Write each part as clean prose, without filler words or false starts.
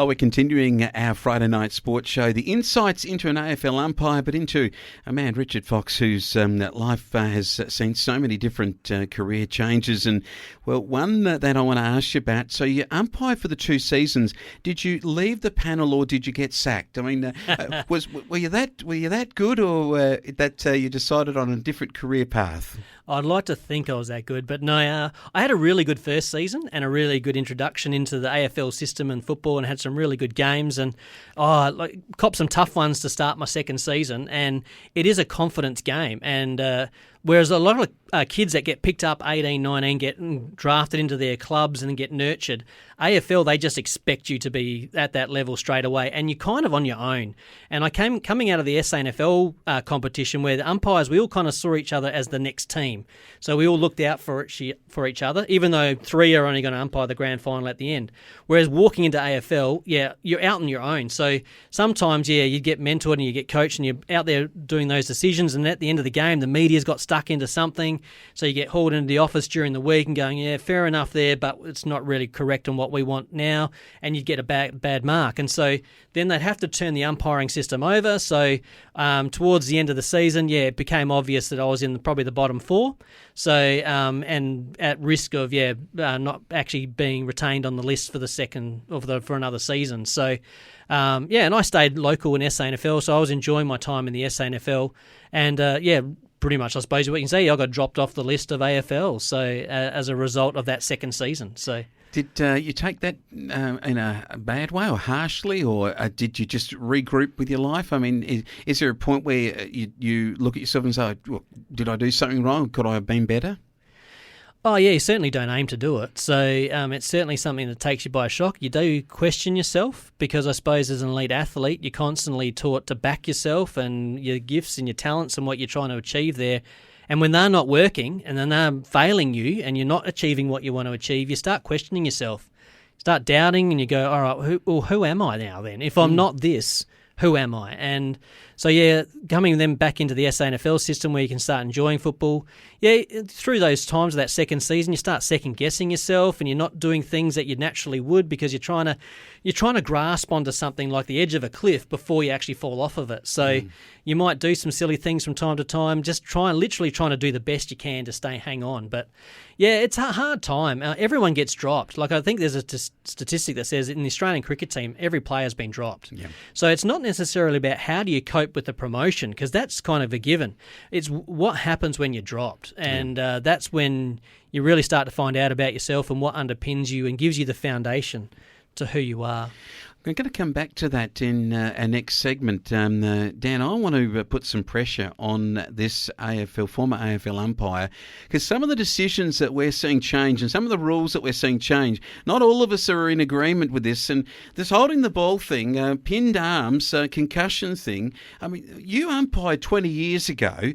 Oh, we're continuing our Friday night sports show. The insights into an AFL umpire, but into a man, Richard Fox, whose life has seen so many different career changes. And, well, one that I want to ask you about. So you umpire for the 2 seasons. Did you leave the panel or did you get sacked? I mean, were you that good, or that you decided on a different career path? I'd like to think I was that good, but no, I had a really good first season and a really good introduction into the AFL system and football, and had some really good games, and copped some tough ones to start my second season. And it is a confidence game, and whereas a lot of kids that get picked up 18, 19, get drafted into their clubs and get nurtured, AFL, they just expect you to be at that level straight away, and you're kind of on your own. And I coming out of the SANFL competition, where the umpires, we all kind of saw each other as the next team. So we all looked out for each other, even though 3 are only going to umpire the grand final at the end. Whereas walking into AFL, you're out on your own. So sometimes, you get mentored and you get coached and you're out there doing those decisions, and at the end of the game, the media's got stuck into something. So you get hauled into the office during the week and going, fair enough there, but it's not really correct on what we want now, and you'd get a bad mark. And so then they'd have to turn the umpiring system over. So towards the end of the season, it became obvious that I was in probably the bottom 4. So and at risk of not actually being retained on the list for for another season. So and I stayed local in SANFL, so I was enjoying my time in the SANFL, and pretty much, I suppose what you can say, I got dropped off the list of AFL. So as a result of that second season, so. Did you take that in a bad way or harshly, or did you just regroup with your life? I mean, is there a point where you look at yourself and say, well, did I do something wrong? Could I have been better? Oh, yeah, you certainly don't aim to do it. So it's certainly something that takes you by shock. You do question yourself, because I suppose as an elite athlete, you're constantly taught to back yourself and your gifts and your talents and what you're trying to achieve there. And when they're not working and then they're failing you and you're not achieving what you want to achieve, you start questioning yourself. You start doubting, and you go, all right, who am I now then? If I'm not this, who am I? And so, coming then back into the SANFL system where you can start enjoying football, through those times of that second season, you start second-guessing yourself, and you're not doing things that you naturally would, because you're trying to grasp onto something like the edge of a cliff before you actually fall off of it. So you might do some silly things from time to time, just literally trying to do the best you can to hang on. But it's a hard time. Everyone gets dropped. Like, I think there's a statistic that says in the Australian cricket team, every player's been dropped. Yeah. So it's not necessarily about how do you cope with the promotion, because that's kind of a given. It's what happens when you're dropped. And that's when you really start to find out about yourself and what underpins you and gives you the foundation to who you are. We're going to come back to that in our next segment. Dan, I want to put some pressure on this former AFL umpire, because some of the decisions that we're seeing change and some of the rules that we're seeing change, not all of us are in agreement with this. And this holding the ball thing, pinned arms, concussion thing, I mean, you umpired 20 years ago.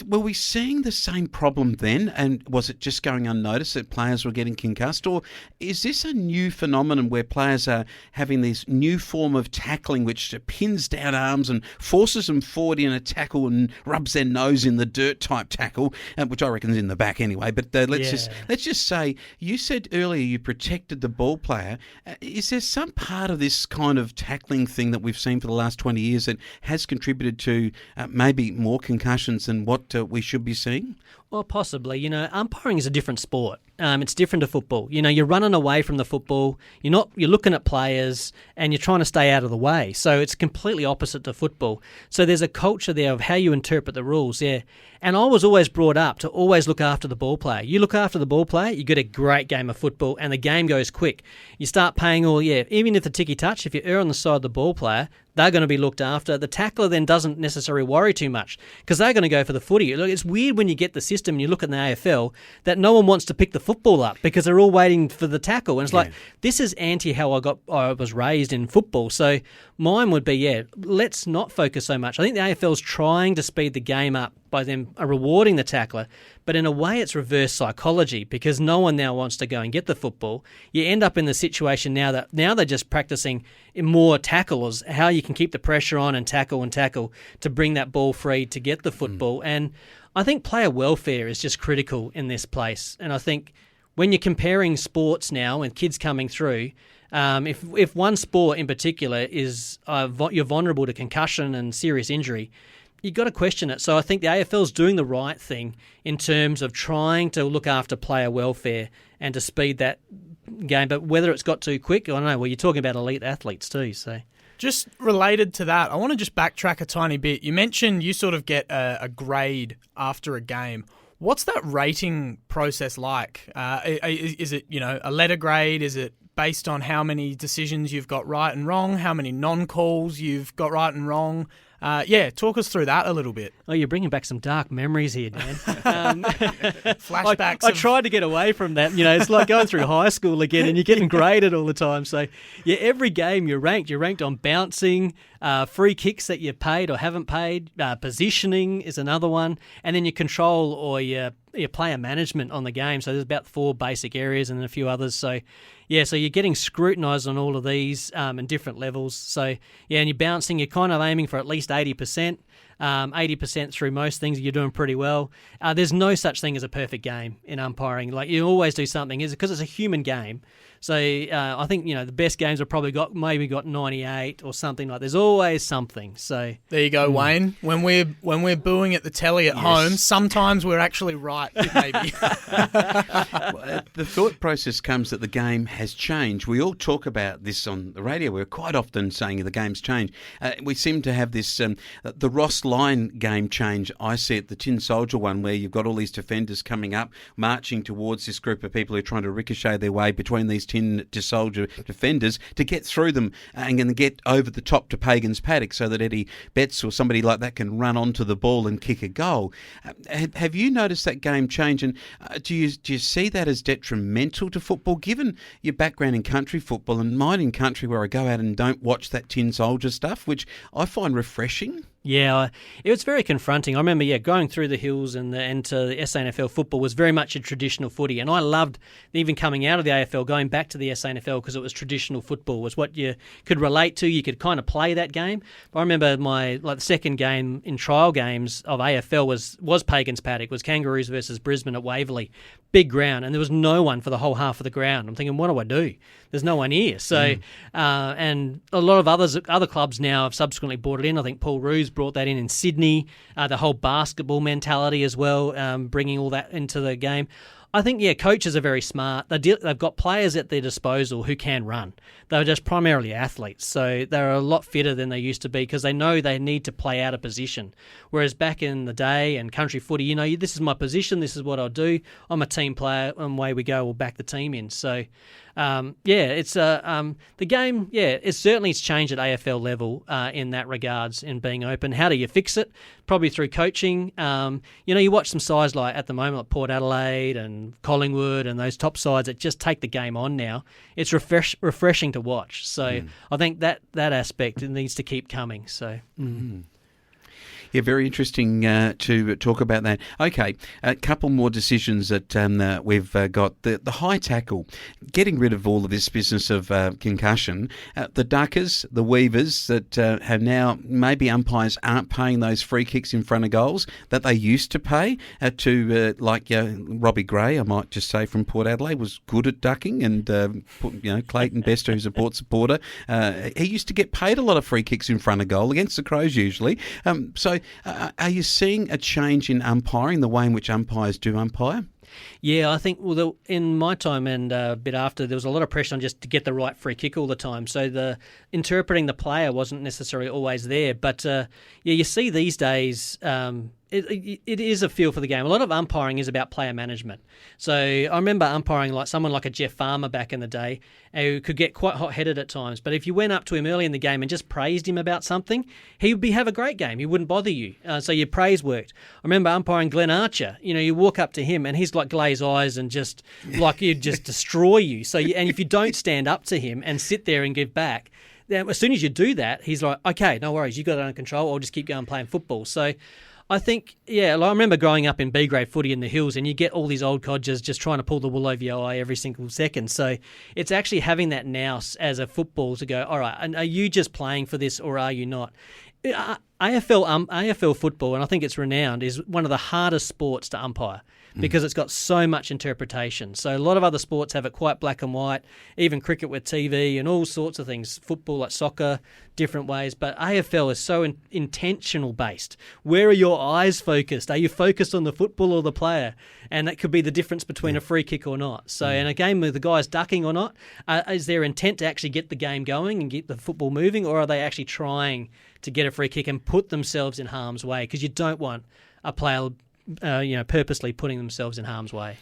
Were we seeing the same problem then? And was it just going unnoticed that players were getting concussed? Or is this a new phenomenon where players are having these new form of tackling which pins down arms and forces them forward in a tackle and rubs their nose in the dirt type tackle, which I reckon is in the back anyway. But let's just say, you said earlier you protected the ball player. Is there some part of this kind of tackling thing that we've seen for the last 20 years that has contributed to maybe more concussions than what we should be seeing? Well, possibly. Umpiring is a different sport. It's different to football. You're running away from the football. You're looking at players and you're trying to stay out of the way. So it's completely opposite to football. So there's a culture there of how you interpret the rules. Yeah. And I was always brought up to always look after the ball player. You look after the ball player, you get a great game of football, and the game goes quick. You start paying even if the ticky touch, if you err on the side of the ball player, they're going to be looked after. The tackler then doesn't necessarily worry too much, because they're going to go for the footy. Look, it's weird when you get the system and you look at the AFL that no one wants to pick the football up because they're all waiting for the tackle. And it's like, this is anti how I was raised in football. So mine would be, let's not focus so much. I think the AFL's trying to speed the game up by them rewarding the tackler, but in a way it's reverse psychology, because no one now wants to go and get the football. You end up in the situation now they're just practicing more tackles, how you can keep the pressure on and tackle to bring that ball free to get the football. And I think player welfare is just critical in this place. And I think when you're comparing sports now and kids coming through, If one sport in particular is you're vulnerable to concussion and serious injury, you've got to question it. So I think the AFL's doing the right thing in terms of trying to look after player welfare and to speed that game. But whether it's got too quick, I don't know. Well, you're talking about elite athletes too, so... Just related to that, I want to just backtrack a tiny bit. You mentioned you sort of get a grade after a game. What's that rating process like? Is it, a letter grade? Is it based on how many decisions you've got right and wrong, how many non-calls you've got right and wrong? Talk us through that a little bit. Oh, you're bringing back some dark memories here, Dan. Flashbacks. I tried to get away from that. It's like going through high school again and you're getting graded all the time. So, every game you're ranked. You're ranked on bouncing, free kicks that you paid or haven't paid, positioning is another one, and then your control or your player management on the game. So there's about 4 basic areas and a few others. So, so you're getting scrutinised on all of these in different levels. So, and you're bouncing, you're kind of aiming for at least 80%. 80% through most things, you're doing pretty well. There's no such thing as a perfect game in umpiring. Like, you always do something, because it's a human game. So I think, the best games have probably got 98 or something like. There's always something. So there you go, Wayne. When we're booing at the telly at home, sometimes we're actually right, maybe. Well, the thought process comes that the game has changed. We all talk about this on the radio. We're quite often saying the game's changed. We seem to have this, the Ross Line game change. I see it, the Tin Soldier one, where you've got all these defenders coming up, marching towards this group of people who are trying to ricochet their way between these Tin Soldier defenders to get through them and then get over the top to Pagan's paddock so that Eddie Betts or somebody like that can run onto the ball and kick a goal. Have you noticed that game change? And do you see that as detrimental to football, given your background in country football and mine in country, where I go out and don't watch that Tin Soldier stuff, which I find refreshing? Yeah, it was very confronting. I remember, going through the hills and to the SANFL football was very much a traditional footy. And I loved, even coming out of the AFL, going back to the SANFL because it was traditional football. It was what you could relate to. You could kind of play that game. But I remember the second game in trial games of AFL was Pagan's Paddock, was Kangaroos versus Brisbane at Waverley. Big ground, and there was no one for the whole half of the ground. I'm thinking, what do I do? There's no one here. So, and a lot of other clubs now have subsequently brought it in. I think Paul Roos brought that in Sydney, the whole basketball mentality as well, bringing all that into the game. I think, coaches are very smart. They've got players at their disposal who can run. They're just primarily athletes, so they're a lot fitter than they used to be because they know they need to play out of position. Whereas back in the day and country footy, this is my position, this is what I'll do. I'm a team player, and away we go, we'll back the team in. So, it's the game. It's changed at AFL level in that regards, in being open. How do you fix it? Probably through coaching. You watch some sides like at the moment, like Port Adelaide and Collingwood and those top sides that just take the game on now. It's refreshing to watch. So I think that aspect needs to keep coming. So. Mm. Yeah, very interesting to talk about that. Okay, a couple more decisions that we've got. The high tackle, getting rid of all of this business of concussion. The duckers, the weavers that have now, maybe umpires aren't paying those free kicks in front of goals that they used to pay Robbie Gray, I might just say, from Port Adelaide, was good at ducking, and Clayton Bester, who's a Port supporter, he used to get paid a lot of free kicks in front of goal against the Crows usually. So are you seeing a change in umpiring, the way in which umpires do umpire? Yeah, I think in my time and a bit after, there was a lot of pressure on just to get the right free kick all the time. So the interpreting the player wasn't necessarily always there. But you see these days, it is a feel for the game. A lot of umpiring is about player management. So I remember umpiring like someone like a Jeff Farmer back in the day, who could get quite hot-headed at times. But if you went up to him early in the game and just praised him about something, he would have a great game. He wouldn't bother you. So your praise worked. I remember umpiring Glenn Archer. You walk up to him and he's like glazed eyes and just like he'd just destroy you. So and if you don't stand up to him and sit there and give back, then as soon as you do that, he's like, okay, no worries, you got it under control. I'll just keep going playing football. So I think, I remember growing up in B-grade footy in the hills, and you get all these old codgers just trying to pull the wool over your eye every single second. So it's actually having that nous as a football to go, all right, and are you just playing for this or are you not? AFL football, and I think it's renowned, is one of the hardest sports to umpire because it's got so much interpretation. So a lot of other sports have it quite black and white, even cricket with TV and all sorts of things, football like soccer, different ways. But AFL is so intentional based. Where are your eyes focused? Are you focused on the football or the player? And that could be the difference between a free kick or not. So in a game with the guys ducking or not, is their intent to actually get the game going and get the football moving, or are they actually trying to get a free kick and put themselves in harm's way? Because you don't want a player purposely putting themselves in harm's way.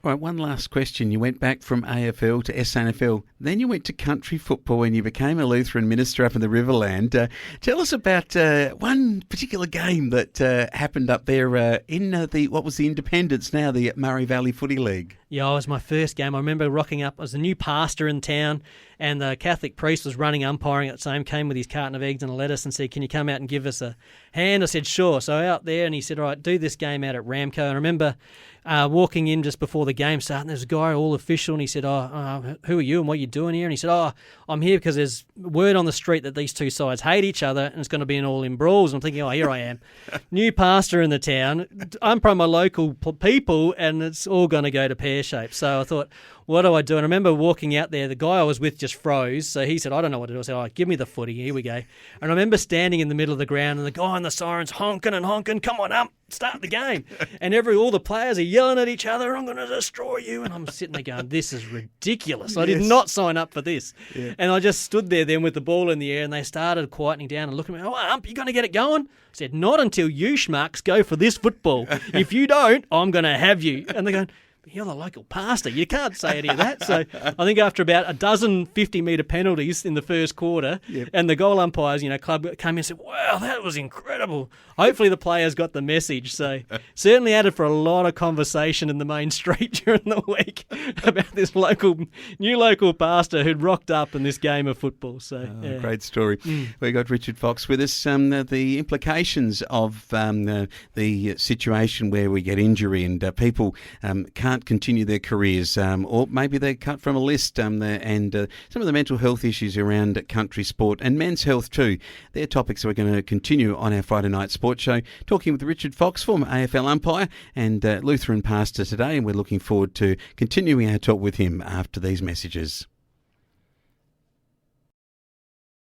Right, one last question. You went back from AFL to SANFL, then you went to country football and you became a Lutheran minister up in the Riverland. Tell us about one particular game that happened up there in what was the Independence, now the Murray Valley Footy League. Yeah, it was my first game. I remember rocking up. I was a new pastor in town, and the Catholic priest was running umpiring at the same, came with his carton of eggs and a lettuce and said, "Can you come out and give us a hand?" I said, "Sure." So out there, and he said, "All right, do this game out at Ramco." And I remember walking in just before the game started, and there's a guy all official, and he said, "Who are you and what are you doing here?" And he said, "I'm here because there's word on the street that these two sides hate each other and it's going to be an all-in brawls." And I'm thinking, here I am, new pastor in the town, umpiring my local people, and it's all going to go to pear-shaped. So I thought, what do I do? And I remember walking out there, the guy I was with just froze, so he said, "I don't know what to do." I said, "Give me the footy, here we go." And I remember standing in the middle of the ground and the guy on the siren's honking and honking, "Come on, start the game." And all the players are yelling at each other, "I'm going to destroy you." And I'm sitting there going, this is ridiculous. I did not sign up for this. Yeah. And I just stood there then with the ball in the air, and they started quietening down and looking at me, "Ump, you going to get it going?" I said, "Not until you schmucks go for this football. If you don't, I'm going to have you." And they're going, "You're the local pastor. You can't say any of that." So I think after about a dozen 50-metre penalties in the first quarter, and the goal umpires, club came in and said, "Wow, that was incredible." Hopefully the players got the message. So certainly added for a lot of conversation in the main street during the week about this new local pastor who'd rocked up in this game of football. So great story. We got Richard Fox with us. The implications of the situation where we get injury and people can't continue their careers, or maybe they're cut from a list, and some of the mental health issues around country sport and men's health too. They're topics we're going to continue on our Friday night sports show, talking with Richard Fox, former AFL umpire and Lutheran pastor today, and we're looking forward to continuing our talk with him after these messages.